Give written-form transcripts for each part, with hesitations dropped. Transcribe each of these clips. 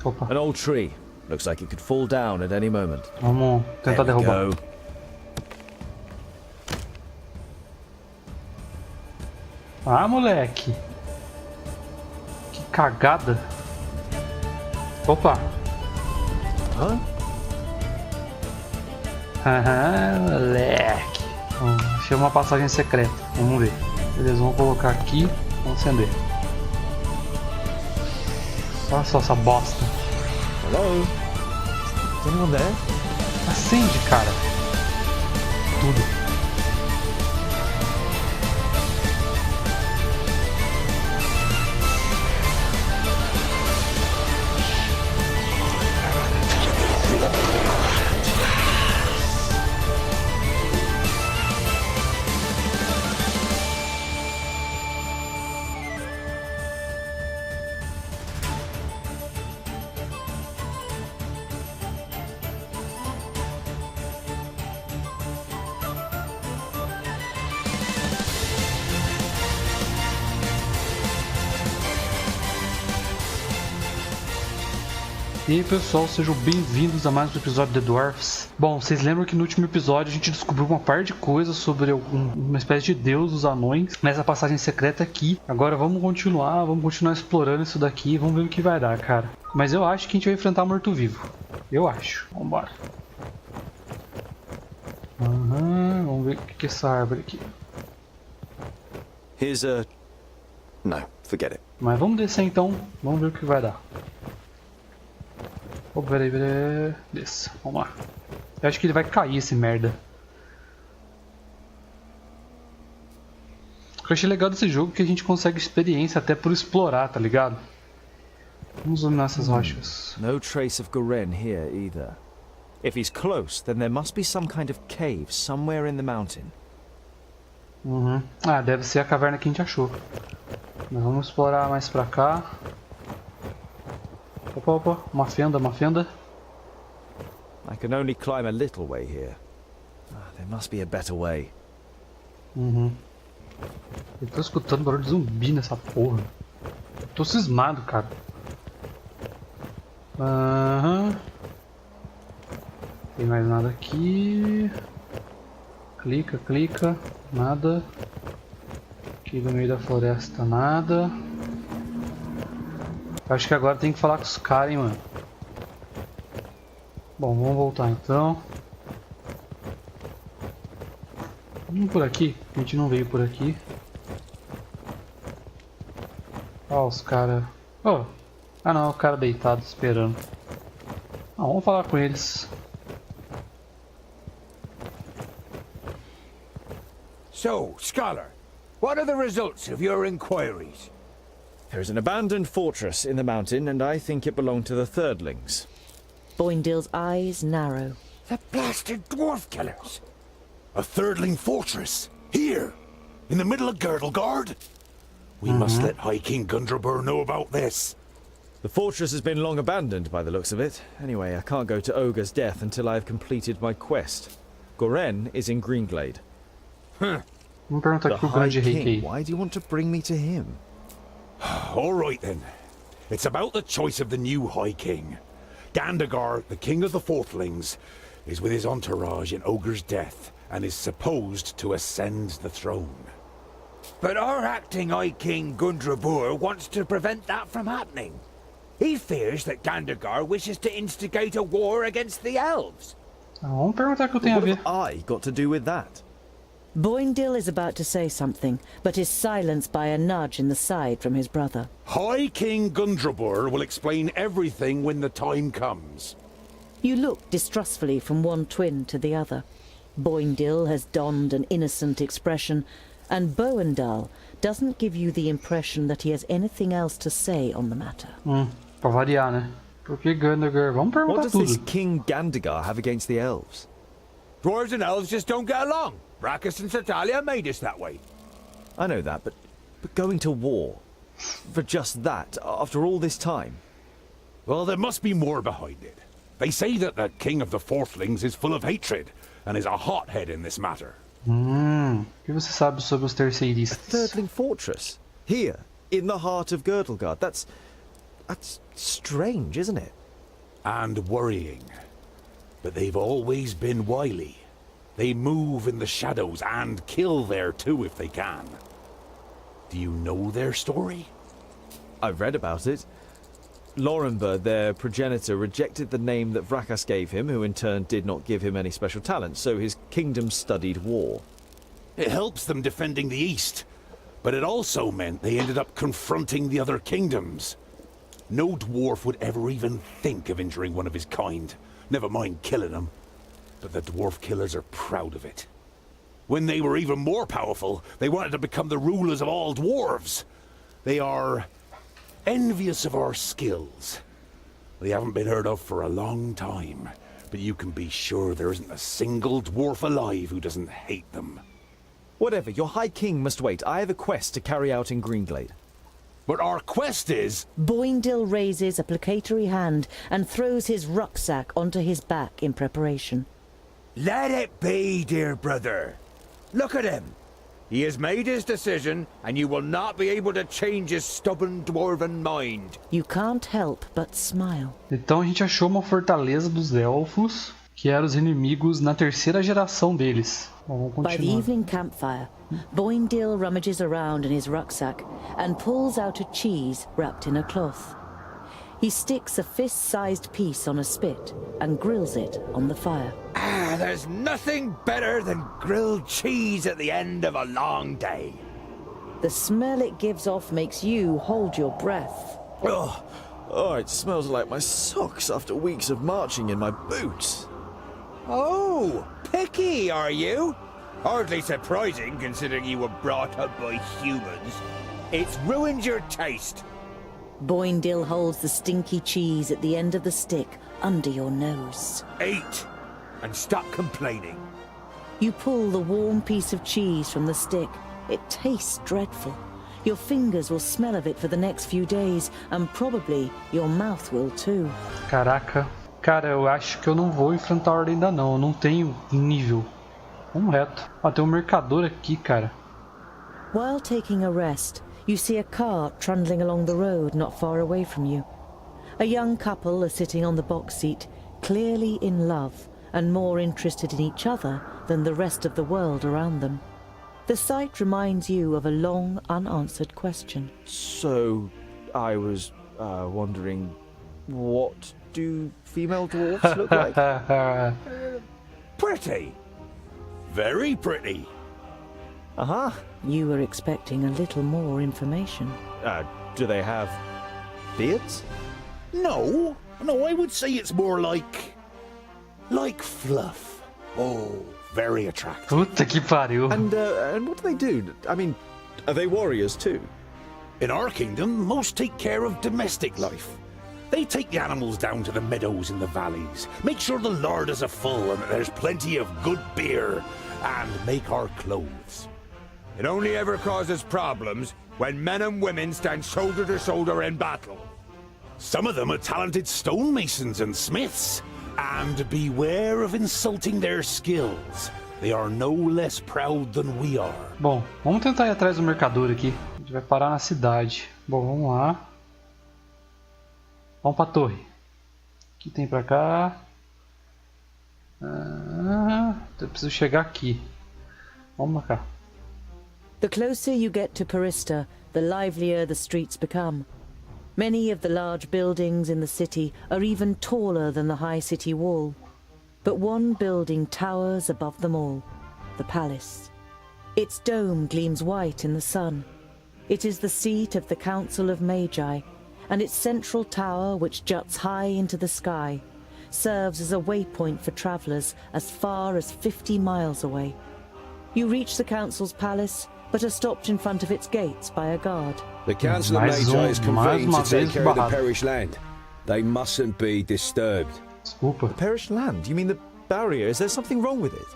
Opa. An old tree. Looks like it could fall down at any moment. Vamos tentar There we derrubar. go. Ah, moleque. Que cagada. Opa. Hã? Haha, moleque. Bom, achei uma passagem secreta. Vamos ver. Eles vão colocar aqui. Vamos acender. Olha só essa bosta. Hello? Is anyone there? Acende, cara. Tudo. E aí pessoal, sejam bem-vindos a mais um episódio de Dwarves. Bom, vocês lembram que no último episódio a gente descobriu uma par de coisas sobre uma espécie de deus dos anões nessa passagem secreta aqui. Agora vamos continuar explorando isso daqui, vamos ver o que vai dar, cara. Mas eu acho que a gente vai enfrentar morto-vivo. Eu acho. Vambora. Vamos ver o que é essa árvore aqui. Here's a... No, forget it. Mas vamos descer então, vamos ver o que vai dar. Oh, peraí. Desça, vamos lá. Eu acho que ele vai cair esse merda. O que eu achei legal desse jogo é que a gente consegue experiência até por explorar, tá ligado? Vamos dominar essas rochas. No trace of Goren here either. If he's close, then there must be some kind of cave somewhere in the mountain. Ah, deve ser a caverna que a gente achou. Mas vamos explorar mais pra cá. Opa, uma fenda. I can only climb a little way here. There must be a better way. Eu tô escutando barulho de zumbi nessa porra. Eu tô cismado, cara. Tem mais nada aqui. Clica. Nada. Aqui no meio da floresta, nada. Acho que agora tem que falar com os caras, hein, mano. Bom, vamos voltar então. Vamos por aqui. A gente não veio por aqui. Ó, os caras. Oh. Ah não, o cara deitado esperando. Ah, vamos falar com eles. So, Scholar, what are the results of your inquiries? There's an abandoned fortress in the mountain, and I think it belonged to the Thirdlings. Boindale's eyes narrow. The blasted dwarf killers! A thirdling fortress? Here? In the middle of Girdlegard? We must let High King Gundrabur know about this. The fortress has been long abandoned by the looks of it. Anyway, I can't go to Ogre's death until I have completed my quest. Goren is in Greenglade. Vamos perguntar The aqui pro High grande rei King, aí. why do you want to bring me to him? All right then. It's about the choice of the new High King. Gandagar, the king of the Fourthlings, is with his entourage in Ogre's death and is supposed to ascend the throne. But our acting High King Gundrabur wants to prevent that from happening. He fears that Gandagar wishes to instigate a war against the elves. Vamos perguntar o que eu tenho a What ver. have I got to do with that? Boindale is about to say something, but is silenced by a nudge in the side from his brother. High King Gundrabur will explain everything when the time comes. You look distrustfully from one twin to the other. Boindale has donned an innocent expression, and Boindale doesn't give you the impression that he has anything else to say on the matter. Pra variar, né? Por que Gandagar? Vamos What perguntar does tudo. this King Gandagar have against the elves? Dwarves and elves just don't get along. Brachus and Satalia made us that way. I know that, but going to war for just that after all this time? Well, there must be more behind it. They say that the king of the Fourthlings is full of hatred and is a hothead in this matter. O que você sabe sobre os terceiristas? Thirdling Fortress, here, in the heart of Girdlegard. That's That's strange, isn't it? And worrying. But they've always been wily. They move in the shadows and kill there too if they can. Do you know their story? I've read about it. Lorenberg, their progenitor, rejected the name that Vrakas gave him, who in turn did not give him any special talent, so his kingdom studied war. It helps them defending the East, but it also meant they ended up confronting the other kingdoms. No dwarf would ever even think of injuring one of his kind, never mind killing them. But the dwarf killers are proud of it. When they were even more powerful, they wanted to become the rulers of all dwarves. They are envious of our skills. They haven't been heard of for a long time, but you can be sure there isn't a single dwarf alive who doesn't hate them. Whatever, your High King must wait. I have a quest to carry out in Greenglade. But our quest is... Boindil raises a placatory hand and throws his rucksack onto his back in preparation. Let it be, dear brother. Look at him. He has made his decision, and you will not be able to change his stubborn dwarven mind. You can't help but smile. Então a gente achou uma fortaleza dos elfos, que eram os inimigos na terceira geração deles. Bom, vamos By the continuar. evening campfire, Boindil rummages around in his rucksack and pulls out a cheese wrapped in a cloth. He sticks a fist-sized piece on a spit and grills it on the fire. There's nothing better than grilled cheese at the end of a long day. The smell it gives off makes you hold your breath. Oh, it smells like my socks after weeks of marching in my boots. Oh, picky, are you? Hardly surprising, considering you were brought up by humans. It's ruined your taste. Boindil holds the stinky cheese at the end of the stick under your nose. Eat, and stop complaining. You pull the warm piece of cheese from the stick. It tastes dreadful. Your fingers will smell of it for the next few days, and probably your mouth will too. Caraca. Cara, eu acho que eu não vou enfrentar a ordem ainda não. Eu não tenho nível. Vamos reto. Ó, tem um mercador aqui, cara. While taking a rest, you see a cart trundling along the road not far away from you. A young couple are sitting on the box seat, clearly in love and more interested in each other than the rest of the world around them. The sight reminds you of a long unanswered question. So, I was wondering, what do female dwarfs look like? Pretty. Very pretty. Uh-huh. You were expecting a little more information. Do they have beards? No, I would say it's more like fluff. Oh, very attractive. Puta que pariu. And what do they do? I mean, are they warriors too? In our kingdom, most take care of domestic life. They take the animals down to the meadows in the valleys, make sure the larders are full and that there's plenty of good beer, and make our clothes. It only ever causes problems when men and women stand shoulder to shoulder in battle. Some of them are talented stonemasons and smiths, and beware of insulting their skills. They are no less proud than we are. Bom, vamos tentar ir atrás do mercador aqui. A gente vai parar na cidade. Bom, vamos lá. Vamos pra torre. O que tem pra cá? Eu preciso chegar aqui. Vamos pra cá. The closer you get to Parista, the livelier the streets become. Many of the large buildings in the city are even taller than the high city wall. But one building towers above them all, the palace. Its dome gleams white in the sun. It is the seat of the Council of Magi, and its central tower, which juts high into the sky, serves as a waypoint for travellers as far as 50 miles away. You reach the Council's palace, but are stopped in front of its gates by a guard. The Council of Magi is convened to take care of the parish land. They mustn't be disturbed. Desculpa. The parish land? You mean the barrier? Is there something wrong with it?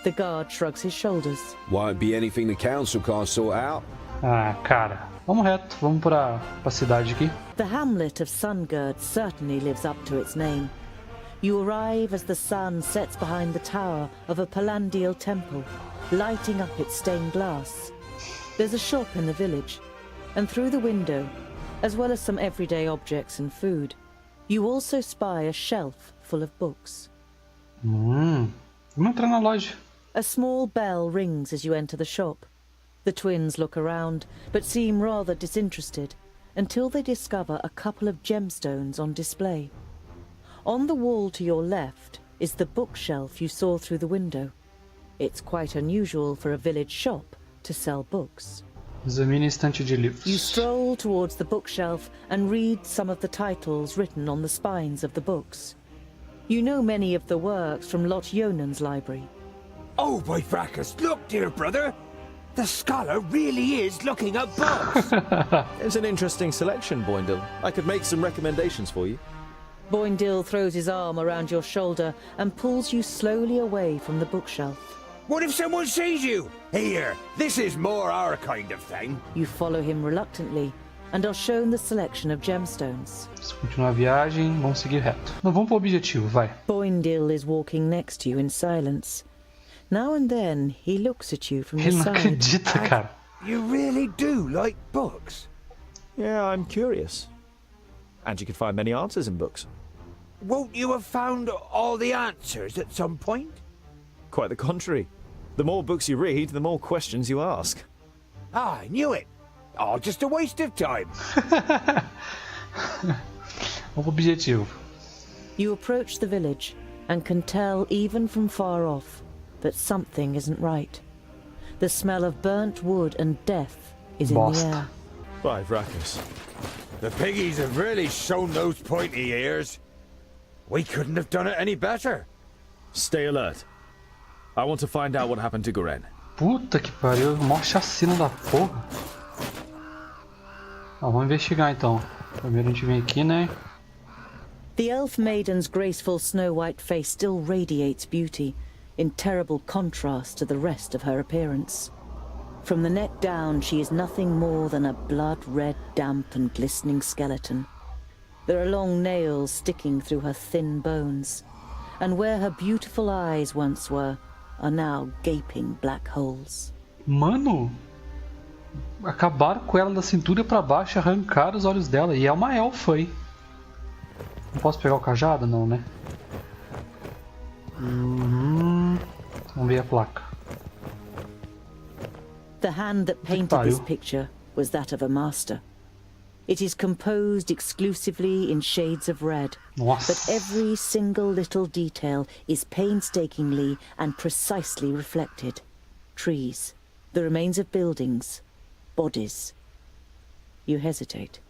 The guard shrugs his shoulders. Won't be anything the council can't sort out. Ah, cara. Vamos reto. Vamos pra cidade aqui. The hamlet of Sungird certainly lives up to its name. You arrive as the sun sets behind the tower of a Palandial temple, lighting up its stained glass. There's a shop in the village, and through the window, as well as some everyday objects and food. You also spy a shelf full of books. Vamos entrar na loja. A small bell rings as you enter the shop. The twins look around, but seem rather disinterested, until they discover a couple of gemstones on display. On the wall to your left is the bookshelf you saw through the window. It's quite unusual for a village shop to sell books. Examine a estante de livros. You stroll towards the bookshelf and read some of the titles written on the spines of the books. You know many of the works from Lot Yonan's library. Oh, by Fracas, look, dear brother! The scholar really is looking at books! It's an interesting selection, Boindle. I could make some recommendations for you. Boindle throws his arm around your shoulder and pulls you slowly away from the bookshelf. What if someone sees you? Here, this is more our kind of thing. You follow him reluctantly and are shown the selection of gemstones. Se continuar a viagem, vamos seguir reto. Não, vamos pro objetivo, vai. Boindle is walking next to you in silence. Now and then he looks at you from the Ele não side. acredita, cara. You really do like books? Yeah, I'm curious. And you could find many answers in books. Won't you have found all the answers at some point? Quite the contrary. The more books you read, the more questions you ask. Ah, I knew it. Oh, just a waste of time. Vamos pro objetivo. You approach the village and can tell even from far off that something isn't right. The smell of burnt wood and death is in the Bosta. air. By Vracus. The piggies have really shown those pointy ears. We couldn't have done it any better. Stay alert. I want to find out what happened to Guren. Puta que pariu, mó chacina da porra. Vamos investigar então. Primeiro a gente vem aqui, né? The elf maiden's graceful snow-white face still radiates beauty, in terrible contrast to the rest of her appearance. From the neck down, she is nothing more than a blood-red, damp and glistening skeleton. There are long nails sticking through her thin bones, and where her beautiful eyes once were, are now gaping black holes. Mano, acabaram com ela da cintura pra baixo, arrancaram os olhos dela. E é uma elfa aí. Não posso pegar o cajado? Não, né? Vamos ver a placa. The hand that painted this picture was that of a master. It is composed exclusively in shades of red, Nossa. but every single little detail is painstakingly and precisely reflected. Trees, the remains of buildings, bodies. You hesitate.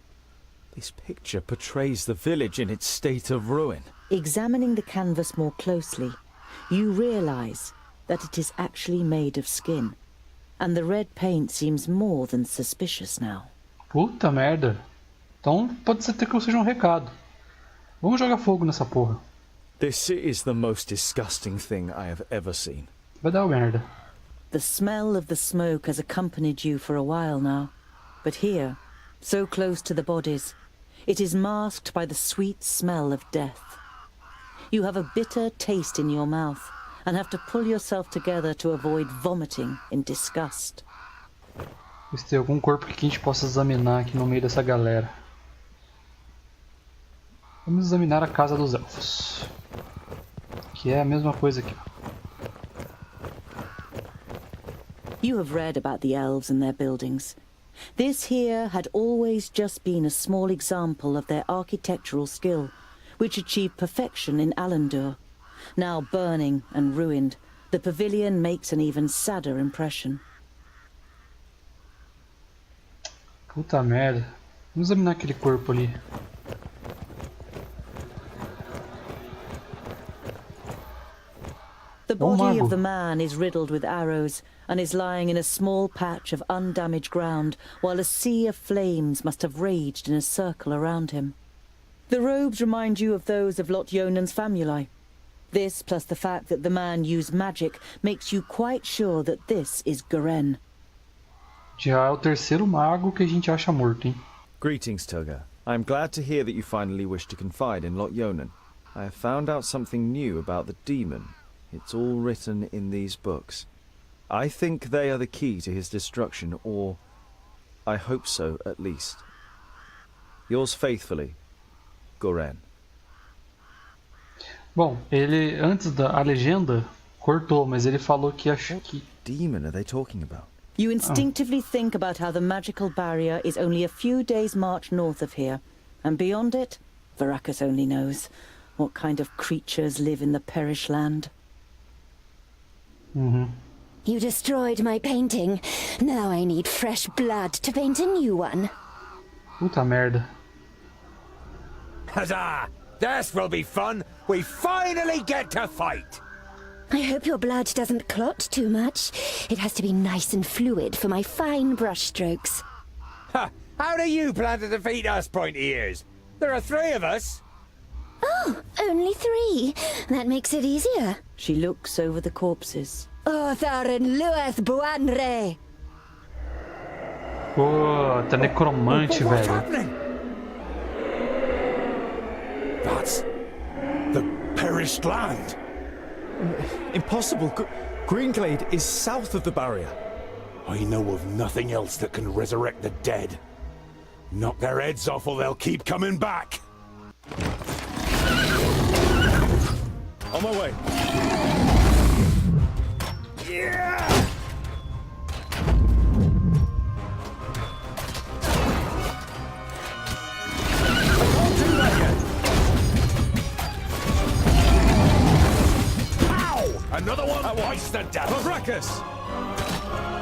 This picture portrays the village in its state of ruin. Examining the canvas more closely, you realize that it is actually made of skin, and the red paint seems more than suspicious now. Puta merda. Então pode ser que eu seja um recado. Vamos jogar fogo nessa porra. This is the most disgusting thing I have ever seen. Vai dar merda. The smell of the smoke has accompanied you for a while now, but here, so close to the bodies, it is masked by the sweet smell of death. You have a bitter taste in your mouth and have to pull yourself together to avoid vomiting in disgust. Se tem algum corpo que a gente possa examinar aqui no meio dessa galera. Vamos examinar a casa dos elfos. Que é a mesma coisa aqui. You have read about the elves and their buildings. This here had always just been a small example of their architectural skill, which achieved perfection in Alandur. Now burning and ruined, the pavilion makes an even sadder impression. Puta merda. Vamos examinar aquele corpo ali. The body of the man is riddled with arrows and is lying in a small patch of undamaged ground, while a sea of flames must have raged in a circle around him. The robes remind you of those of Lot Yonan's famuli. This, plus the fact that the man used magic, makes you quite sure that this is Guren. Já é o terceiro mago que a gente acha morto, hein? Greetings, Toga. I am glad to hear that you finally wish to confide in Lot Yonan. I have found out something new about the demon. It's all written in these books. I think they are the key to his destruction, or I hope so, at least. Yours faithfully, Goren. Bom, ele antes da legenda cortou, mas ele falou que acho que Demon are they talking about? You instinctively think about how the magical barrier is only a few days' march north of here. And beyond it, Varakas only knows what kind of creatures live in the Perish Land. You destroyed my painting. Now I need fresh blood to paint a new one. puta merda. Huzzah! This will be fun! We finally get to fight! I hope your blood doesn't clot too much. It has to be nice and fluid for my fine brushstrokes. Ha! How do you plan to defeat us, pointy ears? There are 3 of us! Oh, only 3. That makes it easier. She looks over the corpses. Otharin Lueth Buanre! Pô, tá necromante, What's velho. happening? That's the perished land. Impossible. Greenglade is south of the barrier. I know of nothing else that can resurrect the dead. Knock their heads off or they'll keep coming back. On my way. Yeah! Another one bites the dust. Varakas!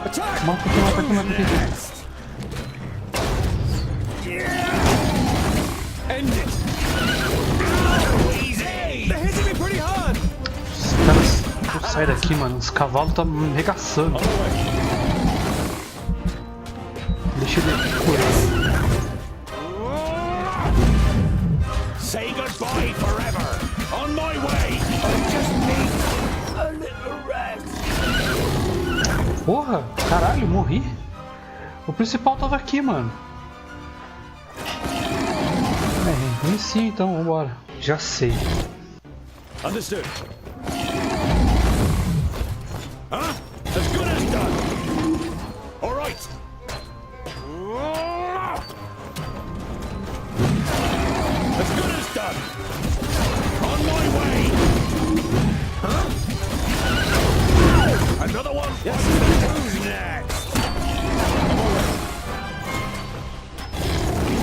Attack! Mata aqui, mata aqui, mata aqui. Next. End it! Easy! They're hitting me pretty hard! Os caras. Pô, sai daqui, mano. Os cavalos tá me arregaçando. On my way. Deixa ele curar. Say goodbye forever. On my way. I just need a little rest. Porra, caralho, morri. O principal tava aqui, mano. Venci então, vambora. Já sei. Understood. Huh? As good as done. All right. As good as done. On my way. Huh? Another one. Yes. Who's next?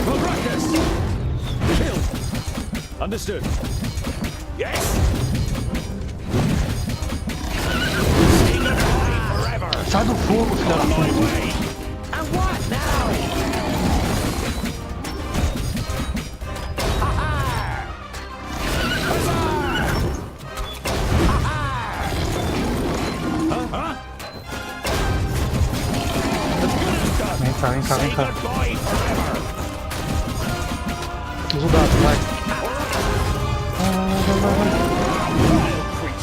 Varakas! Killed. Understood. Yes. Say goodbye forever. Sai do fogo, filha da On my puta. way. And what now? Vem cá, vem cá, vem Say cá. goodbye forever. Usa o dado, vai.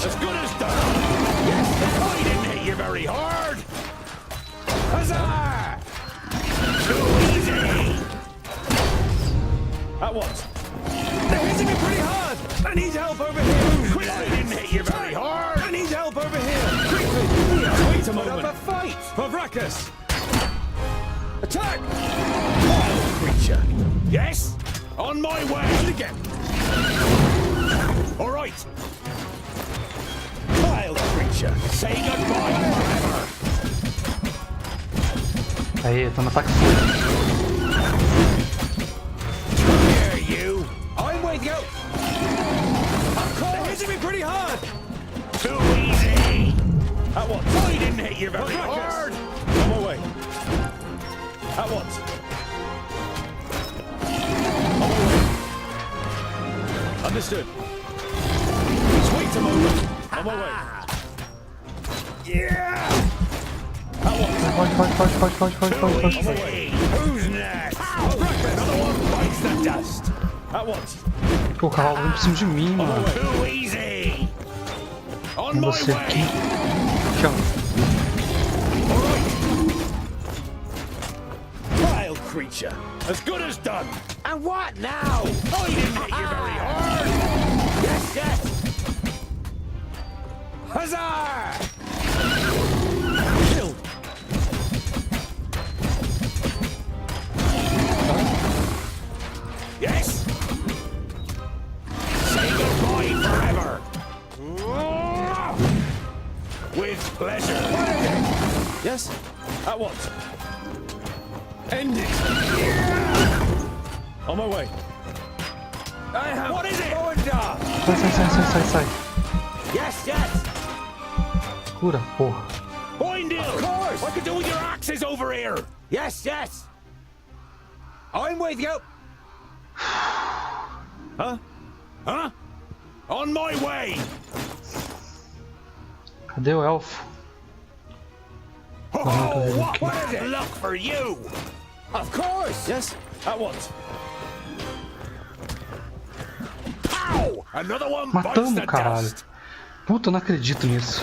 As good as done. Yes, I didn't hit you very hard. Huzzah! Too easy. At once. They're hitting me pretty hard! I need help over here! I didn't hit you very hard. I need help over here! Quickly! Wait a Put up a moment! fight! Varakas! Attack! Wild creature! Yes, on my way. Again! All right. Wild creature! Say goodbye forever. Aí, tô no ataque fogo. Here, you. I'm with you! They're hitting me pretty hard! Too easy. At once! I didn't hit you very Varakas! hard. On my way! At once! On my way! Understood! Just wait a moment! On my way! Yeah. At once! Pode. Easy. Who's next? Another one bites the dust. At once! Pô, o cavalo vem por cima de mim, mano. Too easy. On Com my você aqui. way. Tchau. All right. Wild creature! As good as done. And what now? I didn't hit you very hard. Yes, yes! Huzzah! Killed! At once. End it. On my way. What is it? Order! Sai. Yes, yes! Cura, porra. Boindale! Of course! What can do with your axes over here? Yes, yes! I'm with you! Huh? Huh? On my way! Cadê o elfo? Oh, what What is it? luck for you! Of course! Yes, at once. Pow! Another one bites Matamos, the caralho. dust. Puta, eu não acredito nisso.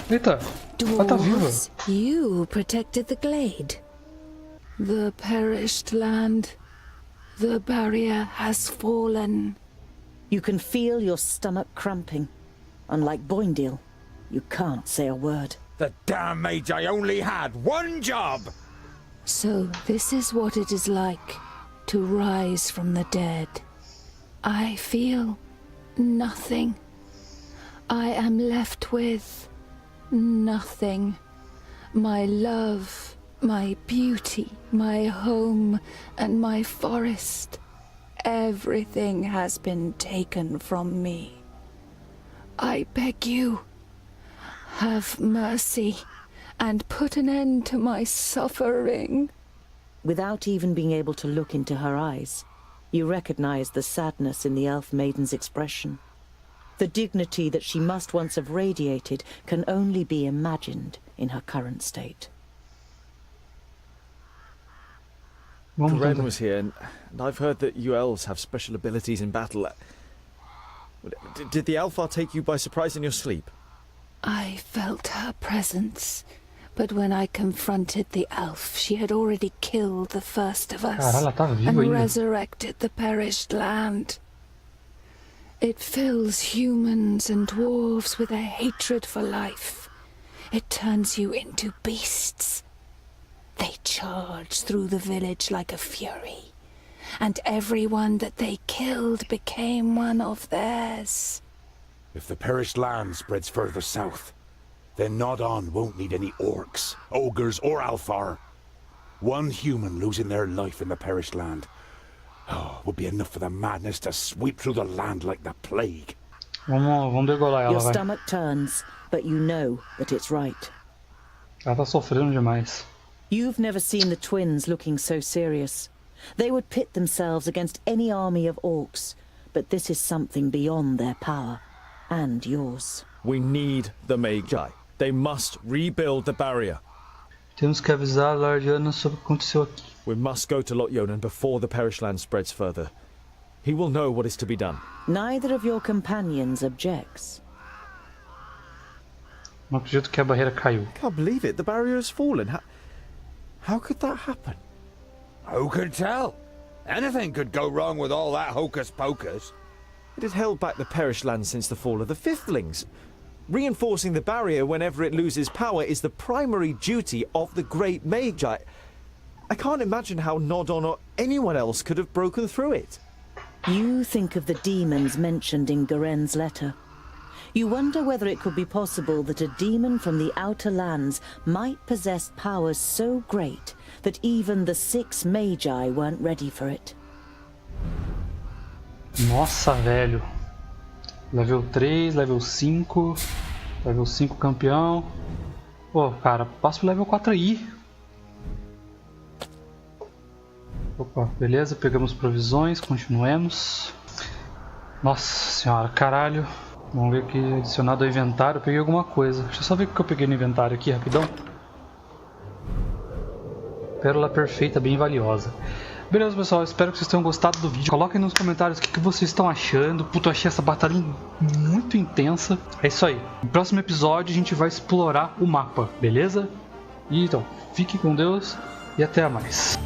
Eita, ela tá viva. Dwarves, you protected the glade. The perished land. The barrier has fallen. You can feel your stomach cramping. Unlike Boindale, you can't say a word. The damn Magi only had one job! So this is what it is like to rise from the dead. I feel nothing. I am left with nothing. My love, my beauty, my home, and my forest. Everything has been taken from me. I beg you, have mercy and put an end to my suffering. Without even being able to look into her eyes, you recognize the sadness in the elf maiden's expression. The dignity that she must once have radiated can only be imagined in her current state. Gren was here, and I've heard that you elves have special abilities in battle. Did the Alfar take you by surprise in your sleep? I felt her presence, but when I confronted the elf, she had already killed the first of us Caralho, ela tá viva and ainda. resurrected the perished land. It fills humans and dwarves with a hatred for life. It turns you into beasts. They charge through the village like a fury, and everyone that they killed became one of theirs. If the perished land spreads further south, then Nodon won't need any orcs, ogres, or Alfar. One human losing their life in the perished land would be enough for the madness to sweep through the land like the plague. Vamos degolar ela, Your vai. stomach turns, but you know that it's right. Ela tá sofrendo demais. You've never seen the twins looking so serious. They would pit themselves against any army of orcs, but this is something beyond their power, and yours. We need the Magi. They must rebuild the barrier. Temos que avisar a Lardiana sobre o que aconteceu aqui. We must go to Lotyonan before the perished land spreads further. He will know what is to be done. Neither of your companions objects. Não acredito que a barreira caiu. Can't believe it. The barrier has fallen. How could that happen? Who can tell? Anything could go wrong with all that hocus pocus. It has held back the perished land since the fall of the Fifthlings. Reinforcing the barrier whenever it loses power is the primary duty of the great Magi. I can't imagine how Nodon or anyone else could have broken through it. You think of the demons mentioned in Garen's letter. You wonder whether it could be possible that a demon from the outer lands might possess powers so great that even the 6 Magi weren't ready for it. Nossa, velho. Level 3, level 5. Level 5 campeão. Pô, cara, passa pro level 4 aí. Opa, beleza, pegamos provisões, continuemos. Nossa senhora, caralho. Vamos ver aqui, adicionado ao inventário, eu peguei alguma coisa. Deixa eu só ver o que eu peguei no inventário aqui, rapidão. Pérola perfeita, bem valiosa. Beleza, pessoal, espero que vocês tenham gostado do vídeo. Coloquem nos comentários o que vocês estão achando. Puta, eu achei essa batalha muito intensa. É isso aí. No próximo episódio a gente vai explorar o mapa, beleza? E então, fique com Deus e até mais.